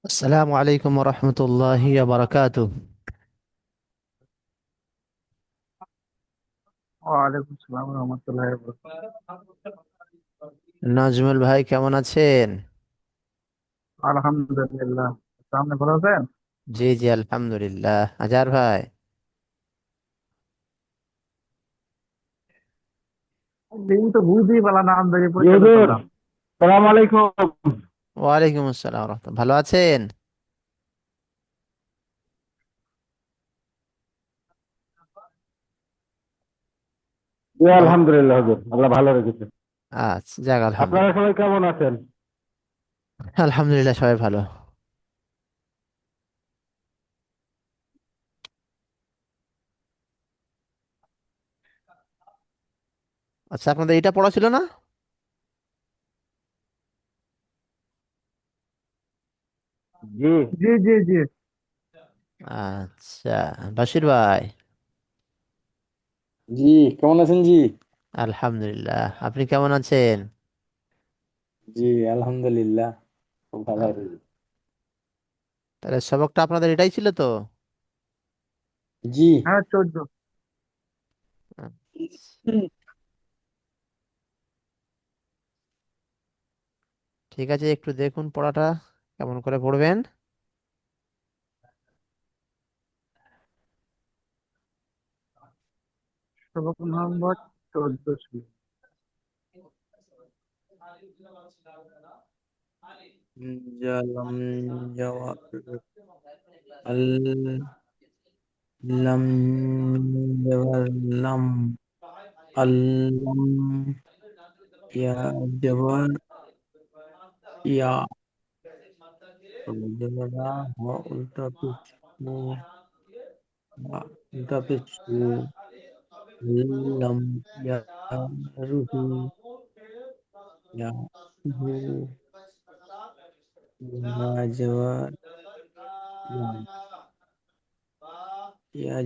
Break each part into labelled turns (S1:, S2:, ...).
S1: السلام عليكم ورحمة الله وبركاته.
S2: ওয়ালাইকুম আসসালাম রহমতুল্লাহি ওয়া বারাকাতুহু।
S1: নাজমুল ভাই কেমন আছেন?
S2: আলহামদুলিল্লাহ। আপনি ভালো আছেন?
S1: জি জি আলহামদুলিল্লাহ। আজার ভাই।
S2: দিন তো বুঝতেই পারলাম না, আমদানি
S3: জি
S2: পরিচয়
S3: হুজুর,
S2: করলাম।
S3: সালাম আলাইকুম।
S1: ওয়ালাইকুম আসসালাম রহমতুল্লাহ। ভালো আছেন?
S3: জি
S1: খবর
S3: আলহামদুলিল্লাহ হুজুর, আল্লাহ ভালো রেখেছে।
S1: আচ্ছা, যাক
S3: আপনারা
S1: আলহামদুলিল্লাহ।
S3: সবাই কেমন আছেন?
S1: আলহামদুলিল্লাহ সবাই ভালো। আচ্ছা, আপনাদের এটা পড়া ছিল না?
S3: জি
S2: জি জি জি।
S1: আচ্ছা, বাশির ভাই।
S3: জি, কেমন আছেন জি?
S1: আলহামদুলিল্লাহ, আপনি কেমন আছেন?
S3: জি আলহামদুলিল্লাহ, খুব ভালো
S1: আহ,
S3: আছি।
S1: তাহলে সবকটা আপনাদের এটাই ছিল তো?
S3: জি।
S2: হ্যাঁ, 14।
S1: আচ্ছা,
S3: হুম।
S1: ঠিক আছে, একটু দেখুন পড়াটা কেমন করে পড়বেন।
S2: সবক নম্বর 14 ছিল।
S3: জালাম জওয়ার আল লাম জওয়ার লাম আল্লাম ইয়া জওয়ার ইয়া জওয়ারা হ উল্টা পিছ উল্টা পিছু লাম ইয়া রুহু ইয়া রুহু ইয়া জওয়ার ইয়া ইয়া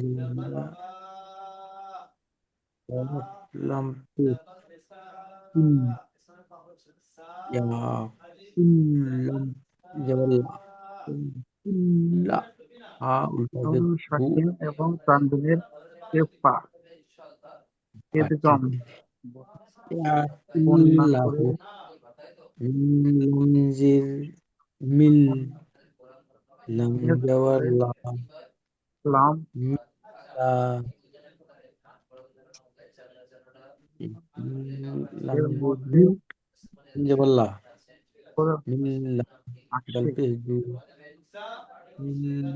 S3: জওয়ার লাম পিছু ইয়া কুল্লাম জবল্লা কুল্লা হা উল্টা পেশ হু
S2: সাকিন এবং তানবিনের ইফা
S3: আচ্ছা
S2: ইদগম
S3: ইয়া
S2: বন্যা
S3: কুল্লাহু
S2: করে
S3: লামজির মিল লাম
S2: নিয়ত
S3: জবর
S2: করে
S3: লা
S2: লাম
S3: মিলা লাম
S2: এর
S3: জবর
S2: মধ্যে
S3: মিল জবর লা
S2: করে
S3: মিল
S2: আসে
S3: দল পেশ দু মিল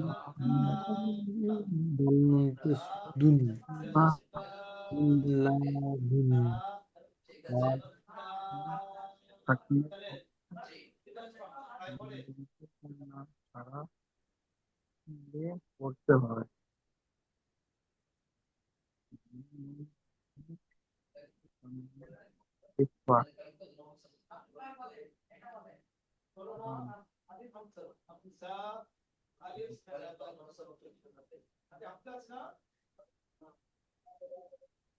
S3: দল পেশ দুন
S2: না
S3: মিল্লা দুন
S2: সাকিন বন্যা ছাড়া দিয়ে পড়তে হয়। ইফা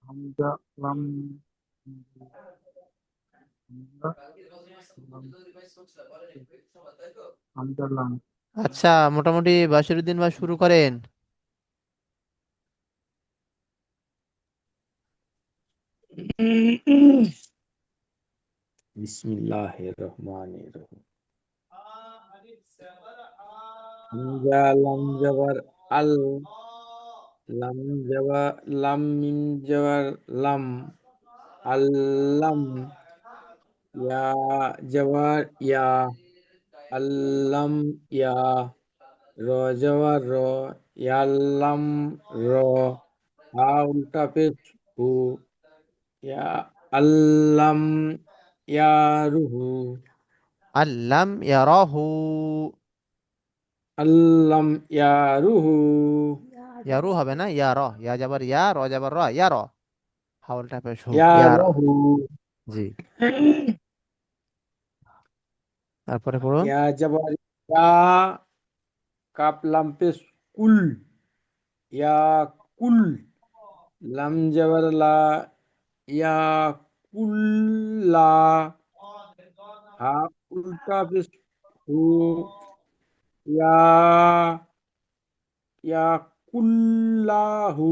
S2: হামজা লাম হামজা লাম হামজা লাম
S1: আচ্ছা, মোটামুটি বাশিরুদ্দিন ভাই শুরু করেন।
S3: বিসমিল্লাহির রহমানির রহিম হামজা লাম জবর আল লাম জবর লাম মিম জবর লাম আল্লাম ইয়া জবর ইয়া আল্লাম ইয়া র জবর র ইয়াল্লাম র হা উল্টা পেশ হু ইয়া আল্লাম ইয়া রুহু
S1: আল্লাম ইয়ারাহু।
S3: আল্লাম ইয়া রুহু
S1: ইয়ারু হবে না, ইয়ার। ইয়া যাবার ইয়া, র যাবার র, ইয়ার। হাওলটা পেশ হু,
S3: ইয়া
S1: ইয়ার।
S3: রহু
S1: জি, তারপরে পড়ুন।
S3: ইয়া জবর ইয়া কাপ লাম পেশ কুল ইয়া কুল লাম জবর লা ইয়া কুল্লা হা উল্টা পেশ হু, ইয়া ইয়াকুল্লাহু,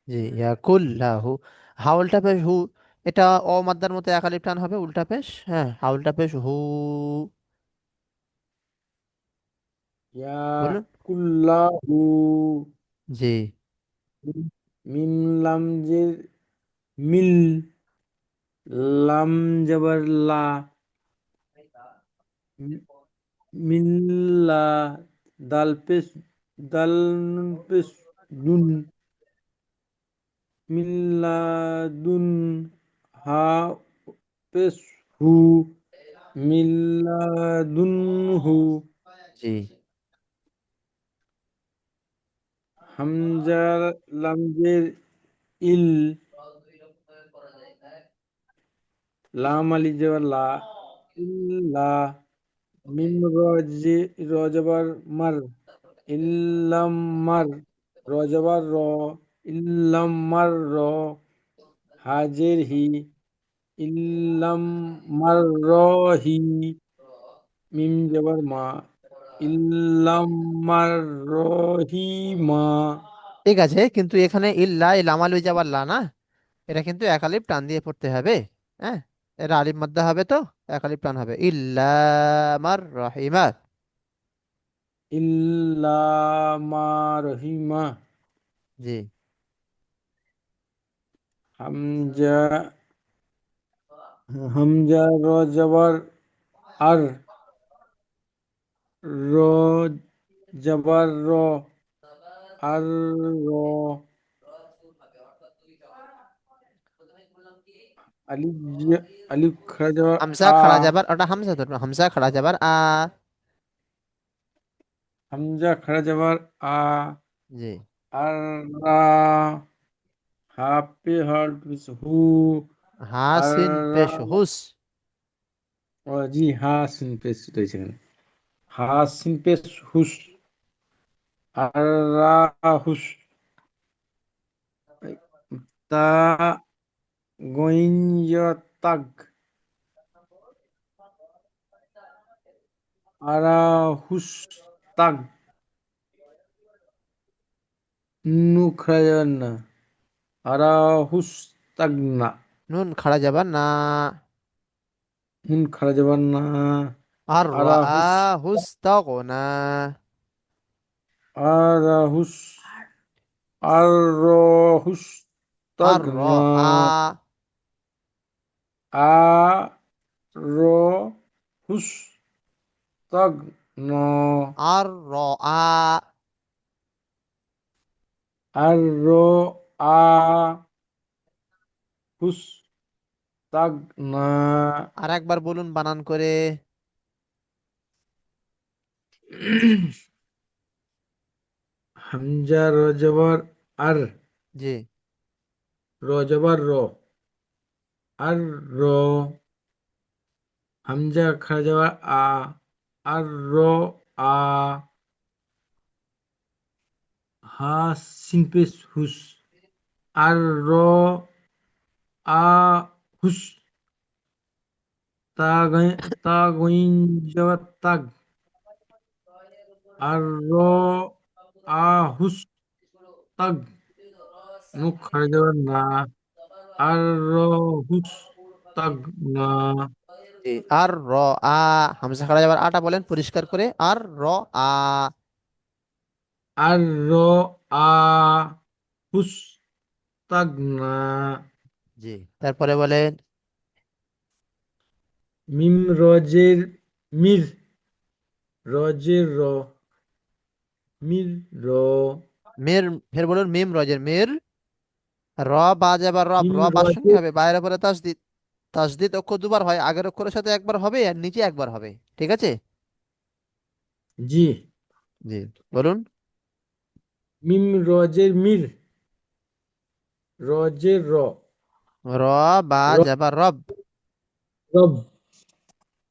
S1: জি ইয়াকুল্লাহু। হাউলটা পেশ হু, এটা অ মাদ্দার মতো এক আলিফ টান হবে, উল্টা পেশ। হ্যাঁ, হাউলটা পেশ হু। বলুন।
S3: ইয়াকুল্লাহু,
S1: জি
S3: মিম লাম জের মিল, লাম জবর লা, মি- মিল্লা, দাল পেশ দাল নুন পেশ দুন, মিল্লাদুন, হা পেশ হু, মিল্লাদুনহু,
S1: জি
S3: হামজা লামজের ইল, লাম আলি জবর লা, ইল্লা, মিম রজে রজবার মার, ইল্লাম মার, রজবার র, ইল্লাম মার র, হাজের হি, ইল্লাম মার হি, মিম জবর মা, ইল্লাম মার রহিমা।
S1: ঠিক আছে, কিন্তু এখানে ইল্লা এই লামাল হয়ে যাবার লা না, এটা কিন্তু এক আলিফ টান দিয়ে পড়তে হবে। হ্যাঁ, এটা আলিফ মাদ্দা হবে তো, এক আলিফ টান হবে। ইল্লা মার রহিমা।
S3: ইল্লা মা রহিমা।
S1: জি
S3: হামজা হামজা র জবর আর, র জবর র, আর র, আলিফ আলিফ খাড়া জবর
S1: হামজা
S3: আ,
S1: খাড়া যাবার, ওটা হামজা ধরবে, হামজা খাড়া যাবার আ।
S3: হামজা খাড়া জবর আ,
S1: জি
S3: আর রা, হাপে হল হু, আর
S1: হাসিন
S3: রা,
S1: পেশ হুস।
S3: ও জি হা সিন পেশ রয়েছে এখানে, হা সিন পেশ হুস, আর রা হুস, তা গইঞ্জ তাগ, আরা হুস তাগ, নু খাড়া যাবেন না, আরা হুস তাগ না,
S1: নুন খাড়া যাবার না।
S3: নুন খাড়া যাবেন না,
S1: আর রা
S3: আরা হুস,
S1: হুস তাগনা।
S3: আরা হুস, আর হুস তাগ
S1: আর র
S3: না,
S1: আ।
S3: আ র হুস তাগ না,
S1: আর র আ।
S3: আর র আ হুস তাগ না।
S1: আর একবার বলুন বানান করে।
S3: হামজা র জবর আর,
S1: জি
S3: র জবর র, আর র, হামজা খাড়া জবর আ, আর র আ, হা সিন পেশ হুস, আর র আ হুস, তা তা গইন জবর তাগ, আর র আ হুস তাগ, নুক খাড়া জবর না, আর র হুস তাগ না,
S1: জি আর র আ। হামজা খাড়া যাবার আটা বলেন পরিষ্কার করে, আর র আ।
S3: আর র আ হুস তাগ না।
S1: জি তারপরে বলেন।
S3: মিম রজের মির, রজের র, মির র,
S1: মের, ফের বলুন মিম রজের মের। র বা যাবার রব,
S3: মিম
S1: র বার সঙ্গে
S3: রজের
S1: হবে, বাইরের পরে তাসদিদ। তাসদিদ অক্ষর দুবার হয়, আগের অক্ষরের সাথে একবার হবে আর নিচে একবার হবে। ঠিক আছে।
S3: জি,
S1: জি বলুন।
S3: মিম রজের মির, রজের র,
S1: র বা
S3: র
S1: যাবার রব।
S3: রব,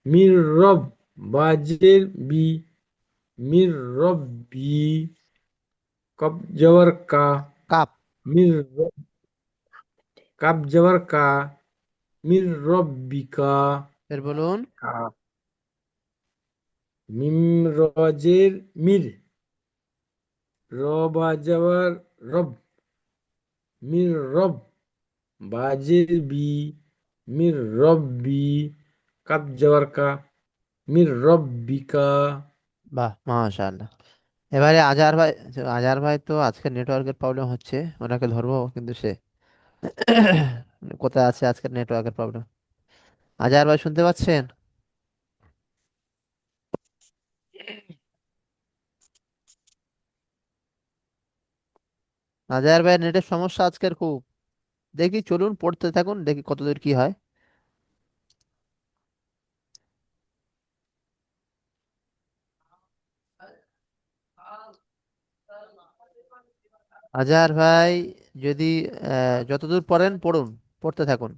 S3: মির রব, বাজের বি, মির রব্বি, কব জবর কা,
S1: কাপ।
S3: মির কাব জবর কা, মির রব্বিকা,
S1: ফের বলুন।
S2: কাপ
S3: মিম রজের মির, র বাজাবার রব, মির রব, বাজের বি, মির রব্বি, কাপ যাওয়ার কা, মির রব্বিকা।
S1: বাহ, মাশাআল্লাহ। এবারে আজহার ভাই তো আজকে নেটওয়ার্কের প্রবলেম হচ্ছে, ওনাকে ধরবো কিন্তু সে কোথায় আছে, আজকের নেটওয়ার্কের প্রবলেম। আজহার ভাই শুনতে পাচ্ছেন? আজহার ভাই নেটের সমস্যা আজকের খুব। দেখি, চলুন পড়তে থাকুন, দেখি কতদূর কি হয়। আজহার ভাই, যদি যতদূর পড়েন পড়ুন, পড়তে থাকুন।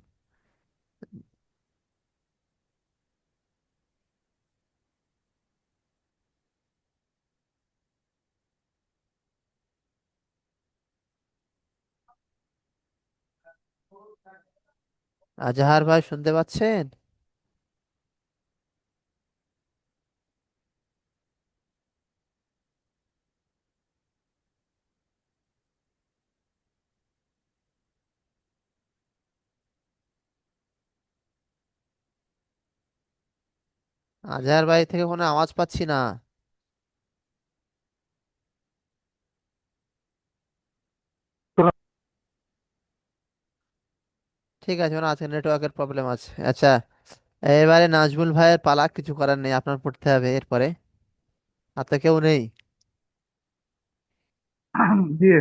S1: আজহার ভাই শুনতে পাচ্ছেন? আজহার ভাই থেকে কোনো আওয়াজ পাচ্ছি না। ঠিক আছে, ওনার আজকে নেটওয়ার্কের প্রবলেম আছে। আচ্ছা, এবারে নাজমুল ভাইয়ের পালা, কিছু করার নেই, আপনার পড়তে হবে এরপরে। হাতে কেউ নেই।
S2: জি।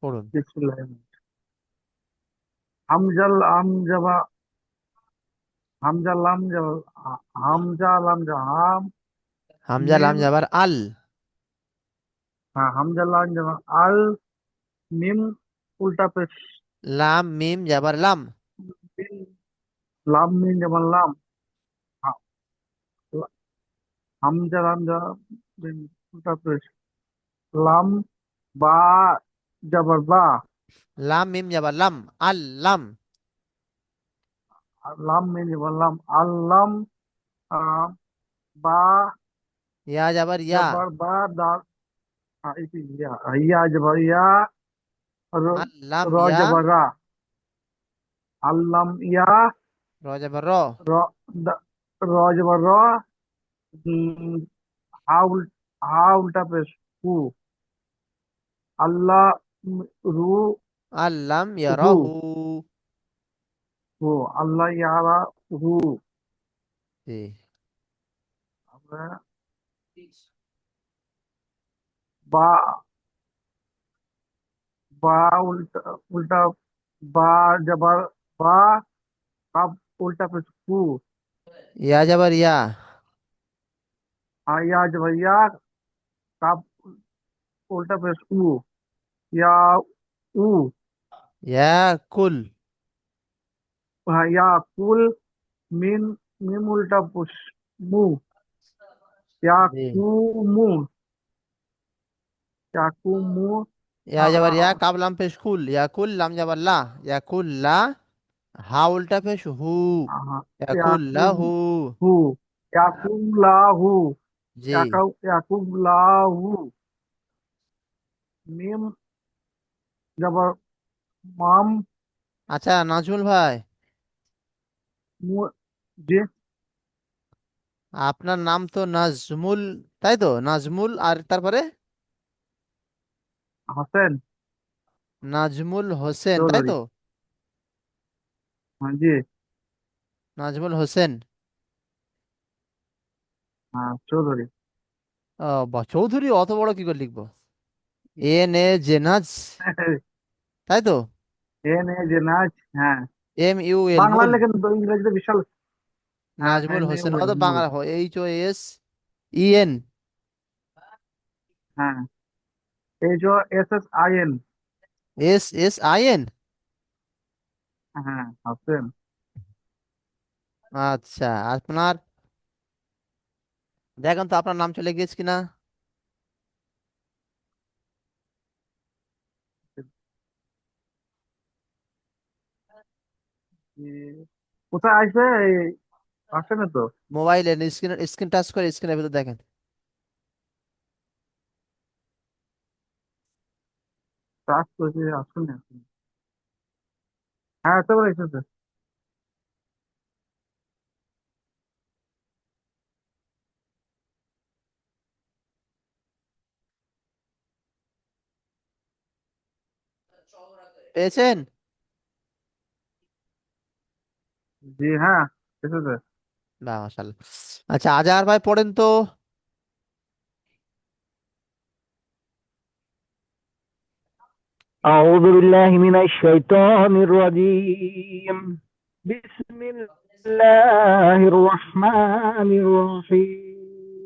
S1: পড়ুন।
S2: বিসমিল্লাহ। হামজাল আমজাবা, হামজা লাম যাবা, হামজা লাম যা হাম,
S1: হামজা লাম
S2: মিম,
S1: যাবার আল।
S2: হ্যাঁ হামজা লাম যাবা আল, মিম উল্টা পেশ,
S1: লাম মিম যাবার লাম।
S2: মিম, লাম মিম যেমন লাম, হা- হামজা লাম যা, মিম উল্টা পেশ, লাম, বা যাবার বা,
S1: লাম মিম যাবার লাম। আল লাম।
S2: আর লাম মিম যেমন লাম, আল্লাম, আহ, বা
S1: ইয়া যাবার ইয়া।
S2: যাবার বা, দা, ইতি ইয়া, ইয়া যাবার ইয়া, র,
S1: আল লাম
S2: র
S1: ইয়া।
S2: যাবার রা, আল্লাম ইয়া,
S1: র যাবার র।
S2: র, দা- র যাবার র, উম, হা উল, হা উল্টা পেশ হু, আল্লাহ, রু,
S1: আল লাম
S2: হু,
S1: ইয়ারাহু।
S2: হু, আল্লাহ ইয়ারা হু,
S1: জি।
S2: আমরা বা, বা উল্টা, উল্টা, বা যাবার বা, কাব উল্টা পেশ হু,
S1: ইয়া যাবার ইয়া।
S2: ইয়া যাবার ইয়া, কাব উল্টা পেশ উ, ইয়া উ,
S1: ইয়া কুল।
S2: ইয়া কুল, মিন, মিম উল্টা পেশ মু, ইয়া
S1: জি।
S2: কুমু, ইয়া কুমু,
S1: ইয়া যাবার ইয়া, কাব লাম পেশ কুল, ইয়া কুল লাম যাবার লা। ইয়া কুল লা। হা উল্টা পেশ হু। ইয়া কুল লা
S2: ইয়াকুম
S1: হু।
S2: হু, ইয়াকুম লাহু,
S1: জি।
S2: ইয়াকুম লাহু, মিম জবর মাম,
S1: আচ্ছা নাজমুল ভাই,
S2: মু, জি,
S1: আপনার নাম তো নাজমুল, তাই তো? নাজমুল, আর তারপরে
S2: হোসেন
S1: নাজমুল হোসেন, তাই
S2: চৌধুরী,
S1: তো?
S2: হ্যাঁ জি,
S1: নাজমুল হোসেন।
S2: হ্যাঁ চৌধুরী।
S1: বা চৌধুরী, অত বড় কি করে লিখবো? এন এ জেনাজ, তাই তো?
S2: এন এ যে নাচ, হ্যাঁ
S1: এম ইউ এল
S2: বাংলা
S1: মুল।
S2: লেখেন তো ইংরেজিতে বিশাল, হ্যাঁ
S1: Nazmul
S2: N A
S1: Hossain,
S2: well
S1: অত
S2: মুল,
S1: Bangla H O S E N.
S2: হ্যাঁ এই যে S S I N,
S1: S S I N.
S2: হ্যাঁ হোসেন।
S1: আচ্ছা, আপনার দেখেন তো আপনার নাম চলে গিয়েছে কিনা।
S2: কোথায় আসবে আসছে না তো।
S1: মোবাইলে স্ক্রিন স্ক্রিন টাচ করে স্ক্রিনের ভিতর দেখেন।
S2: টাচ করেছি, আসছে না এখন। হ্যাঁ, তারপরে এসেছে।
S1: পেয়েছেন?
S2: জি হ্যাঁ, এসেছে।
S1: বা মাশাআল্লাহ। আচ্ছা, আজহার ভাই পড়েন তো।
S2: أعوذ بالله من الشيطان الرجيم. بسم الله الرحمن الرحيم.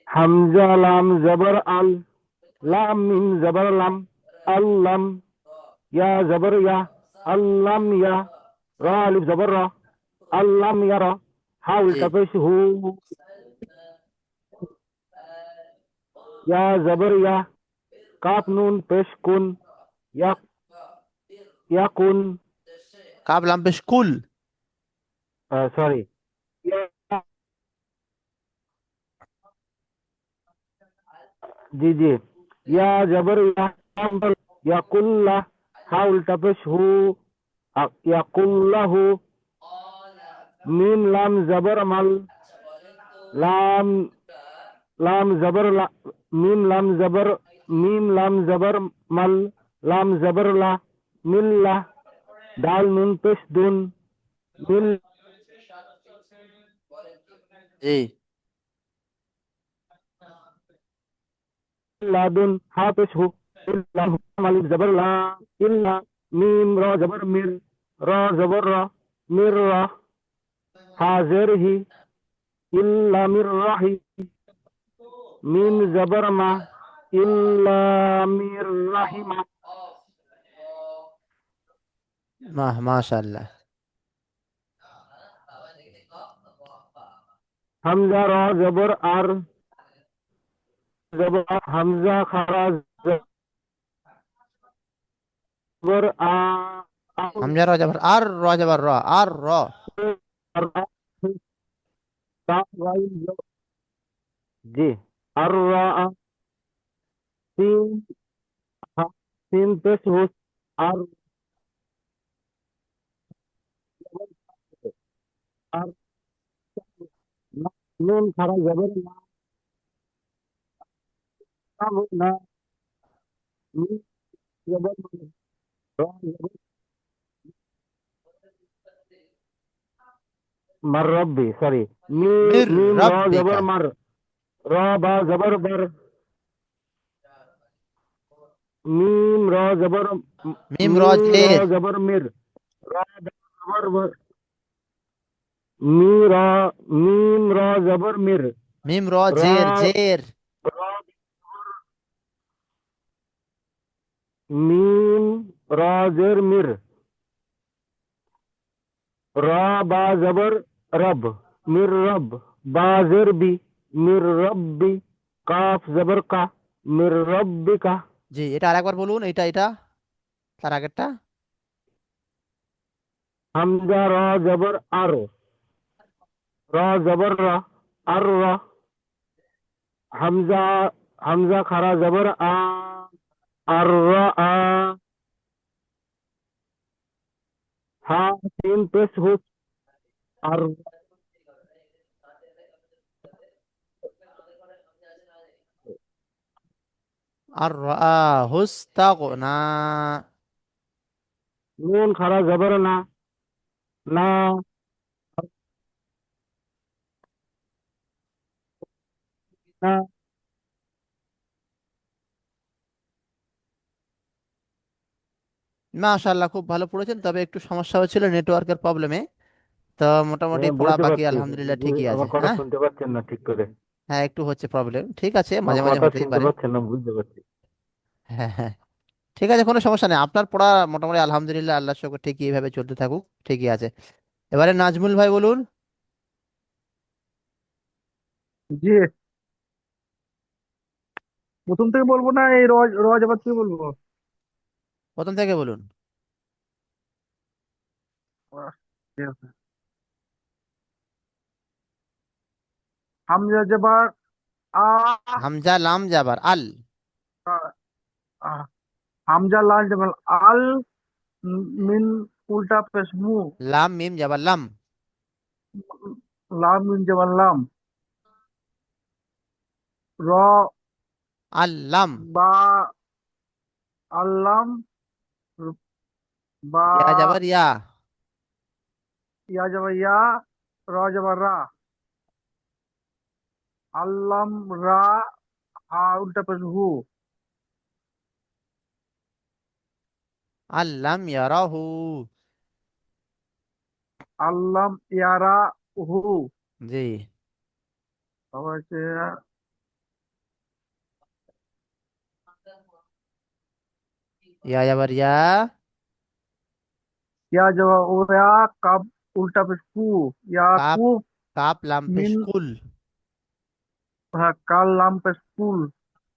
S2: حمزة لام زبر ال، لام ميم زبر لام، اللام، يا زبر يا، اللام يا، را ألف زبر را، اللام يرى، حاول
S1: জি।
S2: تفش هو، يا زبر يا، কাপ নুন পেশ কুন, ইয়া, ইয়াকুন,
S1: কাব লাম পেশ কুল।
S2: সরি, জি জি, ইয়া জবর ইয়া, ইয়াকুল্লা, হা উল্টা পেশ হু, ইয়াকুল্লাহু, মিম লাম জবর মাল, লাম, লাম জবর লা, মিম লাম জবর, মিম লাম জবর মাল, লাম জবর লা, মিল্লা, দাল নুন পেশ দুন, মিল
S1: জি।
S2: লাদুন, হা পেশ হু, ইল্লা, মালিক জবর লা, ইল্লা, মিম র জবর মির, র জবর র, মির র, হাজের হি, ইল্লা মির রাহি, মিম জবর মা, ইল্লা মির রাহিমা।
S1: মাশাআল্লাহ।
S2: হামজা র জবর আর, জবর হামজা খারা জবর আ, আর,
S1: হামজা র জবর আর, র জবর র, আর র।
S2: জি, আর রা, সিন, সিন পেশ হুস, আর, আর, নুন খারা জবর না, না, মিম জবর র জবর মার রব্বি, সরি, মিম
S1: মির
S2: মিম র জবর
S1: রাব্বিকা।
S2: মার, র বা জবর বার, মিম র জবর,
S1: মিম র
S2: মিম র
S1: জের।
S2: জবর মির, র বা জবর বার, মি র, মিম র জবর মির,
S1: মিম র
S2: র,
S1: জের জের।
S2: র, মিম র জের মির, র বা জবর রব, মির রব, বা জের বি, মির রব্বি, কাফ জবর কা, মির রব্বিকা।
S1: জি, এটা আরেকবার বলুন, এটা তার আগেরটা।
S2: হামজা র জবর আর, র জবর র, আর র, হামজা, হামজা খারা জবর আ, আর র আ, হা সিন পেশ হুস, আর,
S1: আর রা হুস্তাগনা।
S2: নুন খারা জবর না, না, না,
S1: মাশাআল্লাহ, খুব ভালো পড়েছেন, তবে একটু সমস্যা হচ্ছিল নেটওয়ার্কের প্রবলেমে। তো মোটামুটি
S2: হ্যাঁ,
S1: পড়া
S2: বুঝতে
S1: বাকি
S2: পারছি।
S1: আলহামদুলিল্লাহ ঠিকই আছে,
S2: আমার কথা
S1: হ্যাঁ।
S2: শুনতে পাচ্ছেন না ঠিক করে?
S1: হ্যাঁ, একটু হচ্ছে প্রবলেম, ঠিক আছে,
S2: আমার
S1: মাঝে মাঝে
S2: কথা
S1: হতেই
S2: শুনতে
S1: পারে।
S2: পাচ্ছেন না, বুঝতে পারছি।
S1: হ্যাঁ হ্যাঁ, ঠিক আছে, কোনো সমস্যা নেই, আপনার পড়া মোটামুটি আলহামদুলিল্লাহ আল্লাহর শুকর ঠিকই এইভাবে চলতে থাকুক, ঠিকই আছে। এবারে নাজমুল ভাই বলুন।
S2: জি, প্রথম থেকে বলবো না এই র, র জবর থেকে বলবো?
S1: প্রথম থেকে বলুন।
S2: হামজা জবর আ
S1: হামজা লাম জাবার আল।
S2: আ, হামজা লাল জবর আল, মিন উল্টা পেশ মু,
S1: লাম মিম জাবার লাম।
S2: লাম মিন জবর লাম, র
S1: আল্লাম।
S2: বা আল্লাম, বা
S1: ইয়া জাবার ইয়া।
S2: ইয়া জবর ইয়া, র জবর রা, আল্লাম রা, হা উল্টা পেশ হু,
S1: আল্লাম ইয়ারাহু।
S2: আল্লাম ইয়ারা হু।
S1: জি।
S2: তারপর হচ্ছে
S1: ইয়া জাবার ইয়া।
S2: ইয়া জবর ওয়া, কাব উল্টা পেশ কু,
S1: কাপ।
S2: ইয়াকুব,
S1: কাপ লাম পেশ
S2: মিন
S1: কুল।
S2: হ্যাঁ কাল লাম পেশ কুল,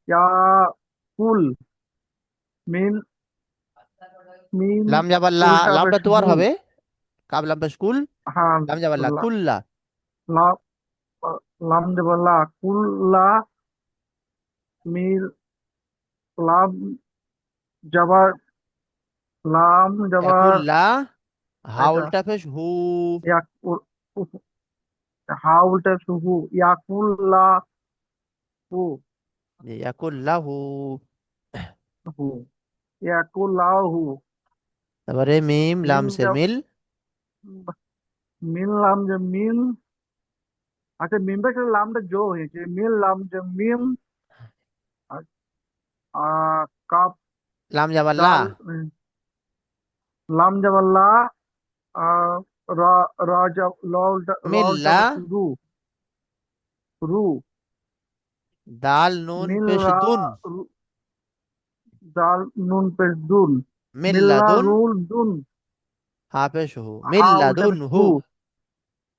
S2: ইয়াকুল, মিন মিম
S1: লাম জাবার লা,
S2: উল্টা
S1: লামটা
S2: পেশ
S1: তোয়ার
S2: হু।
S1: হবে। কাপ লাম পেশ কুল।
S2: হ্যাঁ
S1: লাম জাবার লা
S2: লা-
S1: কুল্লা।
S2: লা- লাম জবর লা, কুল্লা, মির লাম জবর, লাম জবর
S1: ইয়াকুল্লা। হা
S2: এটা
S1: উল্টা পেশ হু।
S2: ইয়াক হা উল্টা পেশ হু, ইয়াকুল্লা হু,
S1: জি, ইয়াকুল্লাহু।
S2: হু, ইয়াকুল্লাহু,
S1: তারপরে মিম লাম
S2: মিম
S1: সে মিল।
S2: মিন লাম যে মিন, আচ্ছা মিমটা সাথে লামটা যোগ হয়েছে, মিন লাম যে মিম, কাপ
S1: লাম জাবার লা।
S2: ডাল, লাম জবর লা, রা রা জব ল উল্টা র উল্টা
S1: মিল্লা।
S2: রু, রু,
S1: দাল নুন
S2: মিল
S1: পেশ
S2: রা,
S1: দুন।
S2: রু, দাল নুন পেশ দুন, মিল্লা
S1: মিল্লাদুন।
S2: রুল দুন,
S1: হা পেশ হু
S2: হা উল্টা
S1: মিল্লাদুন
S2: পেশ
S1: হু।
S2: হু,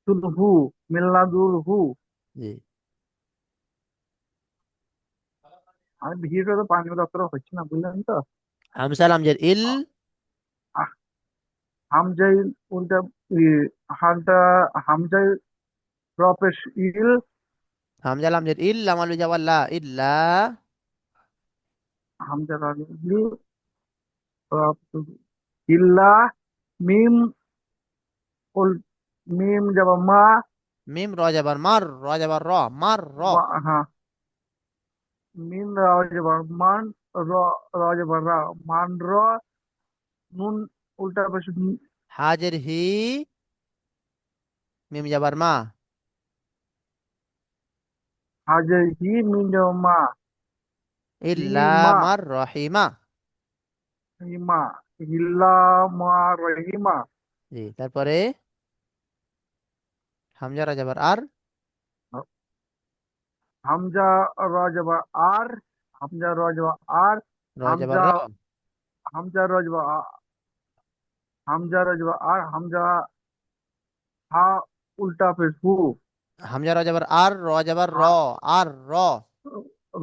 S2: দুন হু, মিল্লা দুল হু।
S1: জি।
S2: আমি ভিডিওটা তো পানি দপ্তর হচ্ছে না, বুঝলেন তো।
S1: হামসা লাম জের ইল।
S2: আহ, হামজাই উল্টা ই, হামটা হামজাই র পেশ ইল,
S1: হামজা লাম জের ইল লাম আলু জাবার লা ইল্লা।
S2: হামজা র ইল, র পেশ ইল্লা, মিম উল, মিম জবর মা,
S1: মিম র জাবার মার, র জাবার র, মার র।
S2: হ্যাঁ মিন রাও জবর মান, র র জবর রা, মান র, নুন উল্টা পেশ
S1: হাজের হি। মিম জাবার মা।
S2: হাজে হি, মিন জবর মা, হি
S1: ইল্লা
S2: মা,
S1: মার রহিমা।
S2: হিমা, হিল্লা মা রহিমা,
S1: জি। তারপরে হামজা র জাবার আর।
S2: হামজা র জবর আর, হামজা র জবর আর,
S1: র জাবার
S2: হামজা
S1: র।
S2: হামজা র জবর হামজা র জবর আর, হামজা হা উল্টা পেশ হু,
S1: হামজা র জাবার আর, র জাবার র।
S2: হা
S1: আর র।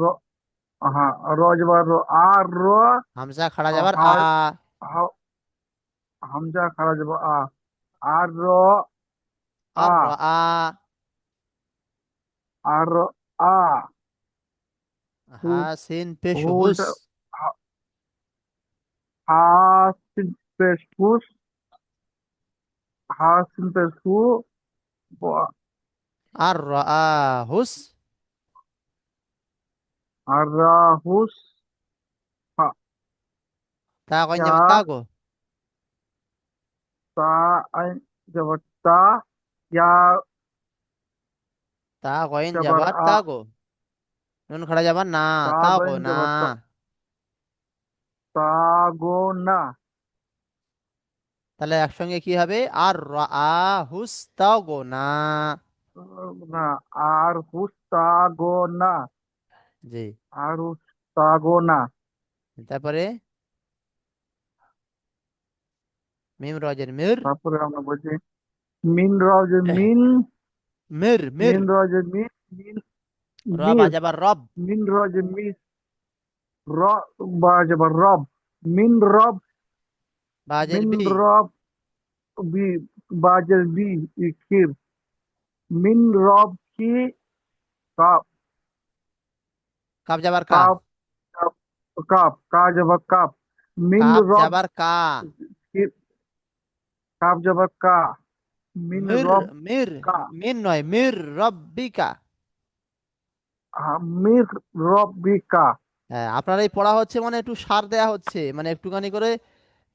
S2: র, হ্যাঁ র জবর র, আর র,
S1: হামজা খাড়া জাবার আ।
S2: হা হা- হামজা খারা যাব আ, আর র
S1: আর
S2: আ,
S1: র আ।
S2: আর র আ, হু,
S1: হা সিন পেশ
S2: হু
S1: হুস।
S2: উল্টা হা, হা সিন পেশ হুস, হা সিন পেশ হু, ব-
S1: আর র আ হুস।
S2: আর রা হুস, হা,
S1: তা কইন
S2: ইয়া
S1: যাবার তা গো।
S2: তা আইন যাব তা, ইয়া
S1: তা কইন
S2: যাবার
S1: যাবার
S2: আ,
S1: তা গো। নুন খাড়া যাবার না।
S2: তা
S1: তা গো
S2: গইন
S1: না।
S2: যাব তা, তা গো না,
S1: তাহলে একসঙ্গে কি হবে? আর র আ হুস তা গো না।
S2: না, আর হুস তা গো না,
S1: জি।
S2: আর হুস তা গো না।
S1: তারপরে মিম রজের মির।
S2: তারপরে আমরা বলছি মিন রাও যে মিন,
S1: মির মির।
S2: মিন রাও যে মিন, মিন
S1: রব
S2: মির,
S1: আজাবার রব।
S2: মিন রাও যে মিন, র বা যাবার রব, মিন রব,
S1: বাজের
S2: মিন
S1: বি।
S2: রব বি, বাজের বি ইকির মিন রব কি কাপ
S1: কাপ যাবার কা।
S2: কাপ কাপ কাপ কা জবর কাপ মিন
S1: কাপ
S2: রব
S1: যাবার কা।
S2: কি কাপ জবর কা মিন
S1: মির,
S2: রব
S1: মির,
S2: কা
S1: মিন নয়, মির রব্বিকা।
S2: মির রব্বিকা
S1: হ্যাঁ, আপনার এই পড়া হচ্ছে মানে একটু সার দেয়া হচ্ছে, মানে একটুখানি করে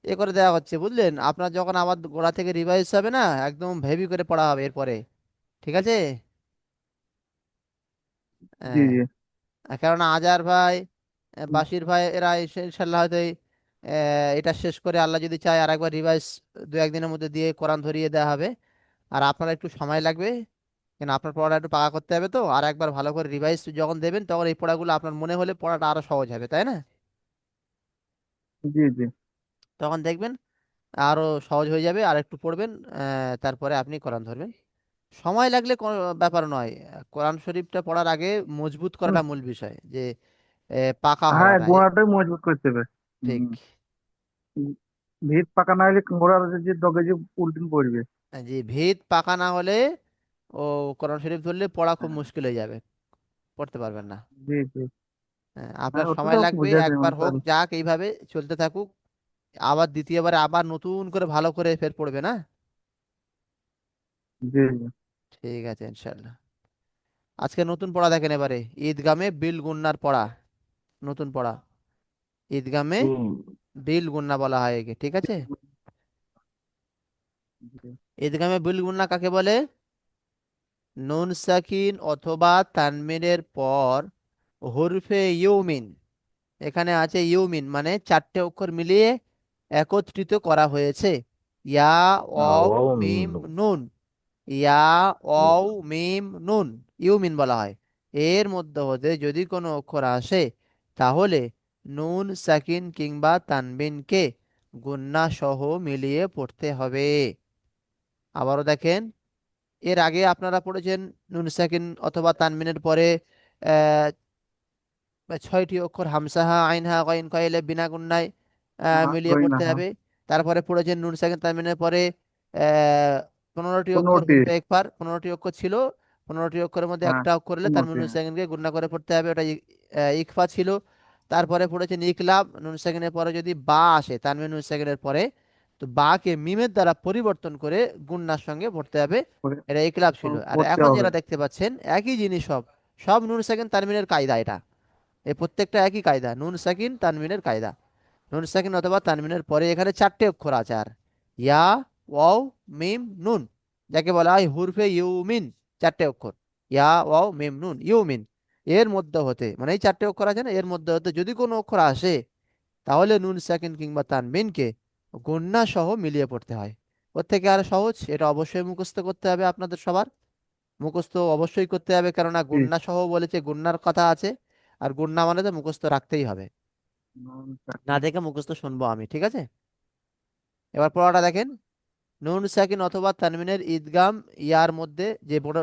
S1: এ করে দেওয়া হচ্ছে, বুঝলেন? আপনার যখন আবার গোড়া থেকে রিভাইজ হবে না, একদম হেভি করে পড়া হবে এরপরে। ঠিক আছে?
S2: জি
S1: হ্যাঁ।
S2: জি
S1: কেননা আজার ভাই, বাসির ভাই, এরা এসে ইনশাল্লাহ হয়তো এটা শেষ করে আল্লাহ যদি চায় আর একবার রিভাইজ দু একদিনের মধ্যে দিয়ে কোরআন ধরিয়ে দেওয়া হবে। আর আপনার একটু সময় লাগবে, কেন আপনার পড়াটা একটু পাকা করতে হবে, তো আর একবার ভালো করে রিভাইজ যখন দেবেন তখন এই পড়াগুলো আপনার মনে হলে পড়াটা আরো সহজ হবে, তাই না?
S2: জি জি
S1: তখন দেখবেন আরো সহজ হয়ে যাবে, আর একটু পড়বেন, তারপরে আপনি কোরআন ধরবেন। সময় লাগলে কোনো ব্যাপার নয়। কোরআন শরীফটা পড়ার আগে মজবুত করাটা মূল বিষয়, যে পাকা
S2: হ্যাঁ
S1: হওয়াটা
S2: গোড়াটাই মজবুত করতে হবে
S1: ঠিক।
S2: ভিত পাকা না হলে গোড়ার যে ডগে যে উল্টিন পড়বে
S1: যে ভিত পাকা না হলে ও কোরআন শরীফ ধরলে পড়া খুব মুশকিল হয়ে যাবে, পড়তে পারবেন না।
S2: জি জি হ্যাঁ
S1: আপনার
S2: ওটা
S1: সময়
S2: তো
S1: লাগবে,
S2: বুঝা যায়
S1: একবার হোক যাক, এইভাবে চলতে থাকুক। আবার দ্বিতীয়বারে আবার নতুন করে ভালো করে ফের পড়বে না।
S2: জি জি
S1: ঠিক আছে, ইনশাল্লাহ। আজকে নতুন পড়া দেখেন এবারে, ঈদগামে বিল গুন্নার পড়া, নতুন পড়া। ঈদগামে
S2: হুম
S1: বিল গুন্না বলা হয় একে, ঠিক আছে?
S2: জি
S1: ঈদগামে বিল গুন্না কাকে বলে? নুন সাকিন অথবা তানমিনের পর হরফে ইউমিন, এখানে আছে ইউমিন মানে চারটে অক্ষর মিলিয়ে একত্রিত করা হয়েছে। ইয়া, অও, মিম, নুন। ইয়া, অও, মিম, নুন, ইউমিন বলা হয়। এর মধ্যে হতে যদি কোনো অক্ষর আসে, তাহলে নুন সাকিন কিংবা তানবিনকে গুন্না সহ মিলিয়ে পড়তে হবে। আবারও দেখেন, এর আগে আপনারা পড়েছেন নুন সাকিন অথবা তানবিনের পরে বা 6টি অক্ষর হামসাহা আইনহা গইন কয়েলে বিনা গুণনায় মিলিয়ে
S2: গই না
S1: পড়তে
S2: হ্যাঁ
S1: হবে। তারপরে পড়েছেন নুন সাকিন তানবিনের পরে আহ, 15টি অক্ষর
S2: 15টি
S1: হুরফে ইকফার, 15টি অক্ষর ছিল। 15টি অক্ষরের মধ্যে
S2: হ্যাঁ
S1: একটা অক্ষর হলে তার
S2: 15টি
S1: নুন সাকিনকে গুণনা করে পড়তে হবে, ওটা ইকফা ছিল। তারপরে পড়েছেন ইকলাব, নুন সাকিনের পরে যদি বা আসে তানবিন নুন সাকিনের পরে, তো বাকে মিমের দ্বারা পরিবর্তন করে গুণনার সঙ্গে পড়তে হবে।
S2: করে
S1: এটা ইকলাব ছিল। আর
S2: পড়তে
S1: এখন
S2: হবে
S1: যেটা দেখতে পাচ্ছেন একই জিনিস, সব সব নুন সাকিন তানবিনের কায়দা এটা। এই প্রত্যেকটা একই কায়দা, নুন সাকিন তানবিনের কায়দা। নুন সাকিন অথবা তানবিনের পরে এখানে চারটে অক্ষর আছে, আর ইয়া, ওয়াও, মিম, নুন, যাকে বলা হয় হুরফে ইউমিন। চারটে অক্ষর, ইয়া, ওয়াও, মিম, নুন, ইউমিন। এর মধ্যে হতে মানে এই চারটে অক্ষর আছে না, এর মধ্যে হতে যদি কোনো অক্ষর আসে, তাহলে নুন সাকিন কিংবা তানবিনকে গুণনা সহ মিলিয়ে পড়তে হয়। ওর থেকে আর সহজ, এটা অবশ্যই মুখস্থ করতে হবে আপনাদের সবার। মুখস্থ অবশ্যই করতে হবে, কেননা
S2: জি
S1: গুণনা সহ বলেছে, গুণনার কথা আছে। আর গুণনা মানে তো মুখস্থ রাখতেই হবে, না দেখে মুখস্থ শুনবো আমি, ঠিক আছে? এবার পড়াটা দেখেন, নুন সাকিন অথবা তানবিনের ঈদগাম ইয়ার মধ্যে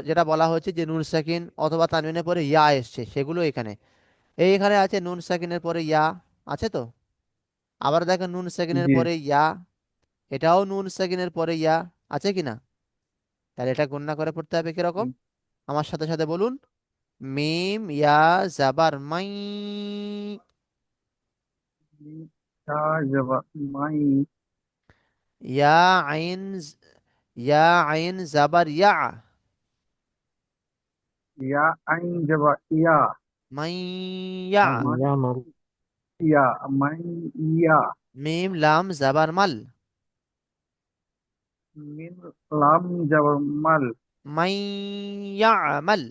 S1: যেটা বলা হয়েছে, যে নুন সাকিন অথবা তানবিনের পরে ইয়া এসছে, সেগুলো এখানে এখানে আছে। নুন সাকিনের পরে ইয়া আছে তো। আবার দেখেন নুন সাকিনের
S2: জি
S1: পরে ইয়া, এটাও নুন সাকিনের পরে ইয়া আছে কিনা। তাহলে এটা গণনা করে পড়তে হবে কিরকম, আমার সাথে সাথে বলুন। মিম ইয়া জাবার মাই,
S2: তা জবা মাই
S1: ইয়া আইন ইয়া আইন জাবার ইয়া,
S2: ইয়া আইন জবা ইয়া
S1: মাই ইয়া।
S2: মাই ইয়া মাই ইয়া
S1: মিম লাম জাবার মাল,
S2: মিম লাম জবা মাল
S1: মাই ইয়ামাল।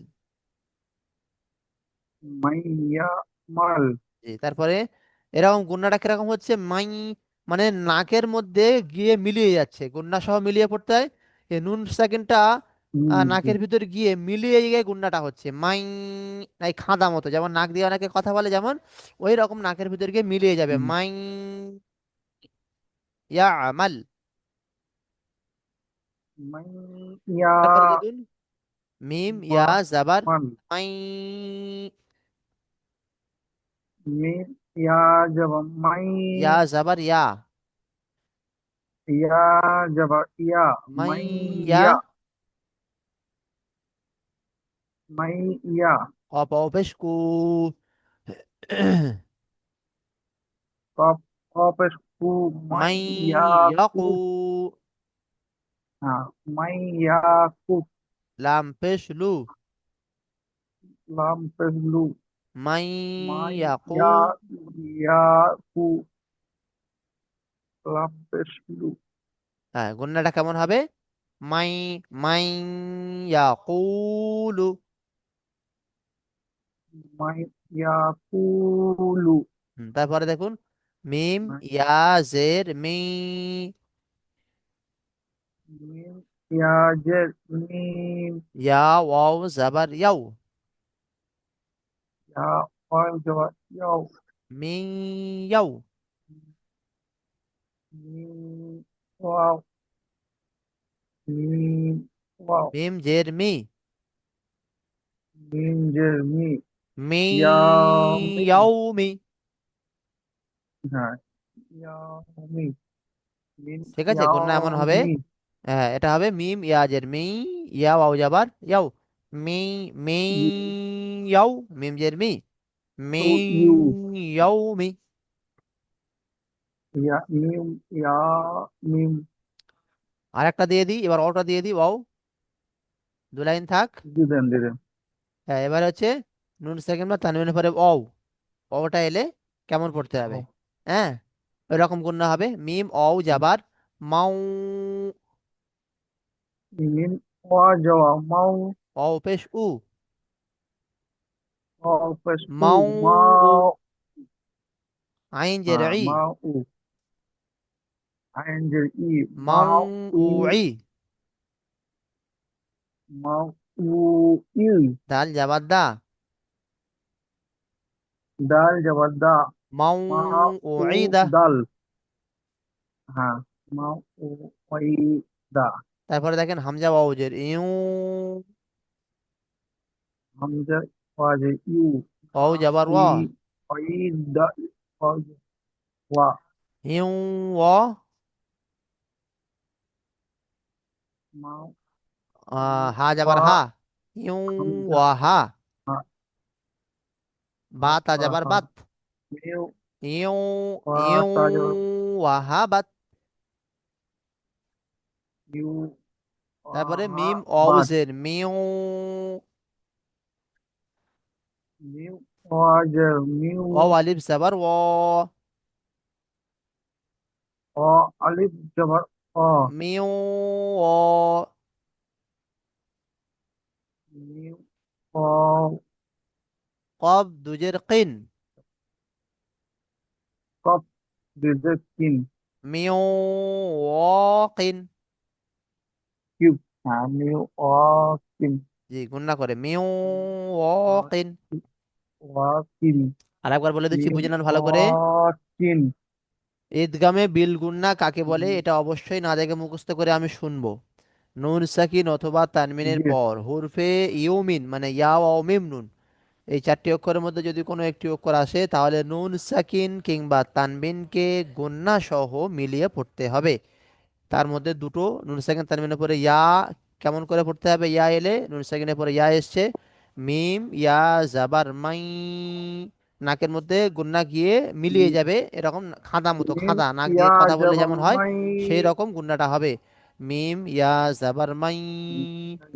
S2: মাই ইয়া মাল
S1: জি, তারপরে এরকম গুন্নাটা কিরকম হচ্ছে, মাই মানে নাকের মধ্যে গিয়ে মিলিয়ে যাচ্ছে, গুন্না সহ মিলিয়ে পড়তে হয়। এই নুন সেকেন্ডটা
S2: জি
S1: নাকের ভিতর গিয়ে মিলিয়ে গিয়ে গুন্নাটা হচ্ছে মাই, এই খাদা মতো, যেমন নাক দিয়ে অনেকে কথা বলে, যেমন ওই রকম নাকের ভিতর গিয়ে মিলিয়ে যাবে,
S2: হুম,
S1: মাই ইয়ামাল।
S2: মাই ইয়া
S1: তারপরে দেখুন, মিম ইয়া জাবার
S2: মান
S1: মাই,
S2: মিম ইয়া জবা মাই
S1: ইয়া জাবার ইয়া,
S4: ইয়া জবর ইয়া, মাই
S1: মাইয়া।
S4: ইয়া, মাই ইয়া,
S1: কফ ওয়াও পেশ কু।
S4: কপ কপেশ কু, মাই ইয়া কু,
S1: মাইয়াকু।
S4: হ্যাঁ, মাই ইয়া কু,
S1: লাম পেশ লু।
S4: লাম পেশ লু, মাই
S1: মাইয়াকু।
S4: ইয়া ইয়া কু, লাম পেশ লু,
S1: হ্যাঁ, গুন্নাটা কেমন হবে? মাই মাইয়াকুলু।
S4: মাই ইয়া কুলু,
S1: তারপরে দেখুন, মিম
S4: মাই
S1: ইয়া জের মি।
S4: মিম ইয়া জের মিম,
S1: ইয়া ওয়াও জাবার ইয়াও।
S4: ইয়া ওয়াও জবর ইয়াও,
S1: মি ইয়াও।
S4: মিম ওয়াও, মিম ওয়াও,
S1: মিম জের মি।
S4: মিম জের মি,
S1: মি
S4: ইয়া মি,
S1: ইয়াউমি।
S4: হ্যাঁ, ইয়া মি, মিম
S1: ঠিক আছে,
S4: ইয়া
S1: গুন্না এমন হবে।
S4: মি,
S1: হ্যাঁ, এটা হবে মিম ইয়া জের মি। ইয়া ওয়াও জাবার ইয়াও। মি মি ইয়াও। মিম জের মি। মি
S4: ইউ ইউ,
S1: ইয়াউমি।
S4: ইয়া মিম ইয়া মিম,
S1: আর একটা দিয়ে দিই, এবার ওটা দিয়ে দিই ওয়াও। দু লাইন থাক।
S4: দিদেন দিদেন,
S1: হ্যাঁ, এবার হচ্ছে নুন সেকেন্ড বা তানবিনের পরে অও। অওটা এলে কেমন পড়তে হবে? হ্যাঁ, এরকম গুন্না হবে, মিম অও জাবার মাউ।
S4: মিম ওয়া জওয়া মাউ,
S1: অও পেশ উ।
S4: ওয়া পেশ উ,
S1: মাউ উ।
S4: মাউ,
S1: আইন জের
S4: হ্যাঁ,
S1: ই।
S4: মাউ উ, আইন জের ই,
S1: মাউ
S4: মাউ ই,
S1: উ ই।
S4: মাউ উ ই,
S1: দাল জাবার দা।
S4: দাল জবর দা,
S1: মাউ
S4: মাউ
S1: উ
S4: উ
S1: ই দা।
S4: দাল, হ্যাঁ, মাউ উ ওই দা,
S1: তারপরে দেখেন হামজা ওয়াও জের ইউ।
S4: হামজা ওয়াজে ইউ,
S1: অও
S4: মা
S1: জাবার
S4: ই
S1: ওয়া।
S4: ওই দা, ওয়াজে ওয়া,
S1: ইউ ওয়া।
S4: মাউ
S1: হা জাবার
S4: ওয়া,
S1: হা। ইউ
S4: হামজা
S1: ওয়া হা।
S4: হা,
S1: বাত
S4: হা,
S1: জাবার
S4: হা,
S1: বাত।
S4: মিউ
S1: ইউ
S4: ওয়া
S1: ইউ
S4: তা জবর
S1: ওয়া হা বাত।
S4: ইউ ওয়া
S1: তারপরে
S4: হা
S1: মিম
S4: বাত,
S1: অউজের মিউ।
S4: মিউ ওয়াজে মিউ,
S1: ও আলিফ জাবার ও।
S4: ও আলিফ জবর অ,
S1: মিউ ও।
S4: মিউ ও,
S1: কব দুজের কিন।
S4: কপ দিজে কিন,
S1: মিউ ও কিন।
S4: কিউব, হ্যাঁ, মিউ ও কিন,
S1: জি, গুণনা করে মিউ ও
S4: ও
S1: কিন।
S4: ওয়া কিন,
S1: আর একবার বলে দিচ্ছি,
S4: মিম
S1: বুঝে নেন
S4: ও
S1: ভালো করে।
S4: কিন,
S1: ঈদগামে বিল গুন্না কাকে বলে,
S4: জি
S1: এটা অবশ্যই না দেখে মুখস্থ করে আমি শুনবো। নুন সাকিন অথবা তানমিনের
S4: জি,
S1: পর হুরফে ইউমিন মানে ইয়া ও মিম নুন, এই চারটি অক্ষরের মধ্যে যদি কোনো একটি অক্ষর আসে তাহলে নুন সাকিন কিংবা তানবিনকে গুন্না সহ মিলিয়ে পড়তে হবে। তার মধ্যে দুটো নুন সাকিন তানবিনের পরে ইয়া কেমন করে পড়তে হবে? ইয়া এলে নুন সাকিনের পরে ইয়া এসছে, মিম ইয়া জাবার মাই, নাকের মধ্যে গুন্না গিয়ে মিলিয়ে যাবে, এরকম খাদা মতো,
S4: মিম
S1: খাদা নাক দিয়ে
S4: ইয়া
S1: কথা বললে
S4: জবর
S1: যেমন হয়
S4: মাই,
S1: সেই রকম গুন্নাটা হবে। মিম ইয়া জাবার মাই।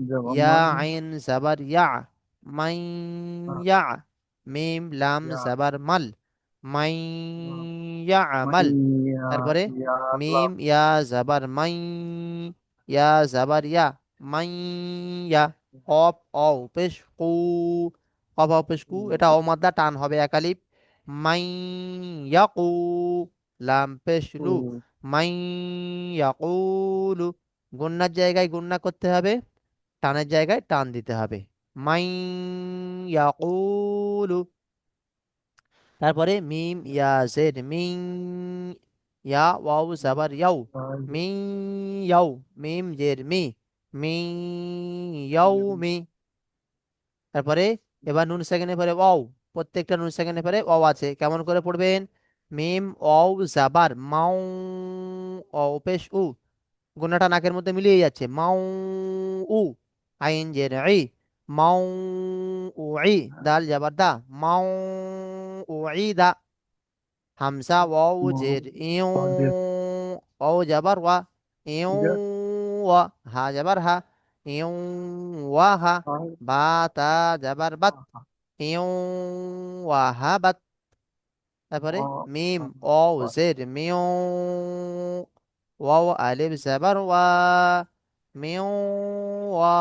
S4: জবর
S1: ইয়া
S4: মাই,
S1: আইন জাবার ইয়া। মাই ইয়া। মিম লাম
S4: ইয়া,
S1: জাবার মাল। মাই ইয়া
S4: মাই
S1: আমাল।
S4: ইয়া,
S1: তারপরে
S4: ইয়া
S1: মিম
S4: লাম,
S1: ইয়া জাবার মাই। ইয়া জাবার ইয়া। মাই ইয়া। কফ অও পেশ কু। কফ অও পেশ কু, এটা অ মাদ্দা টান হবে একালিপ। মাই ইয়াকু। লাম পেশ লু। মাই ইয়াকুলু। গুন্নার জায়গায় গুন্না করতে হবে, টানের জায়গায় টান দিতে হবে। মাই ইয়াকুলু। তারপরে মিম ইয়া জেড মিং। ইয়া ওয়াও জাবার ইয়াও। মিং ইয়াও। মিম জের মি। মিং ইয়াও মি। তারপরে এবার নুন সেকেন্ডের পরে ওয়াও। প্রত্যেকটা নুন সেকেন্ডের পরে ওয়াও আছে, কেমন করে পড়বেন? মিম অও জাবার মাউ, অ পেশ উ, গুণাটা নাকের মধ্যে মিলিয়ে যাচ্ছে, মাউ উ, আইন জের ই, মাউ উ ই, দাল জাবার দা, মাউ উ ই দা, হামসা ওয়াও জের ইউ,
S4: موجب
S1: ওয়াও জাবার ওয়া, ইউ ওয়া, হা জাবার হা, ইউ ওয়া হা, বা তা জাবার বাত, ইউ ওয়া হা বাত। তারপরে মিম ওয়াও জের মিউ, ওয়াও আলিফ জাবার ওয়া, মিউ ওয়া,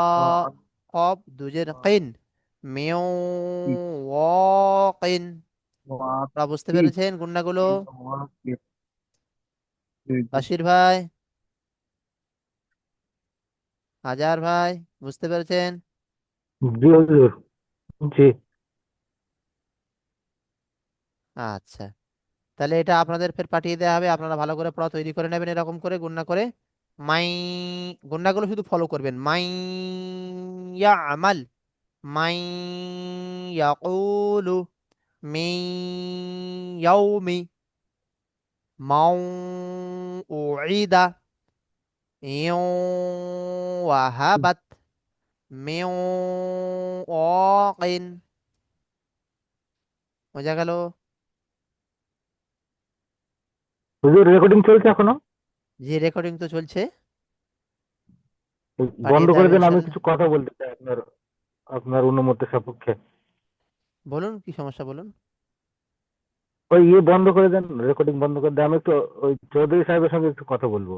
S1: কফ দুজের কিন, মিউ ওয়াকিন। আপনারা বুঝতে
S4: واقف
S1: পেরেছেন গুণাগুলো?
S4: واقف
S1: বাশির ভাই, হাজার ভাই, বুঝতে পেরেছেন?
S2: জি হুজুর, জি।
S1: আচ্ছা, তাহলে এটা আপনাদের ফের পাঠিয়ে দেওয়া হবে, আপনারা ভালো করে পড়া তৈরি করে নেবেন এরকম করে গুণনা করে। মাই, গুণনাগুলো শুধু ফলো করবেন। মাই ইয়ামাল, মাই ইয়াকুলু, মিন ইয়াউমি, মাউউইদা, ইউ ওয়াহাবাত, মিউ ওয়াকিন। বোঝা গেল?
S2: হুজুর রেকর্ডিং চলছে এখনো?
S1: যে রেকর্ডিং তো চলছে,
S2: বন্ধ
S1: পাঠিয়ে দেওয়া
S2: করে
S1: হবে
S2: দেন, আমি
S1: ইনশাল্লাহ।
S2: কিছু কথা বলতে চাই আপনার আপনার অনুমতি সাপেক্ষে।
S1: বলুন কি সমস্যা, বলুন।
S2: ওই বন্ধ করে দেন, রেকর্ডিং বন্ধ করে দেন, আমি একটু ওই চৌধুরী সাহেবের সঙ্গে একটু কথা বলবো।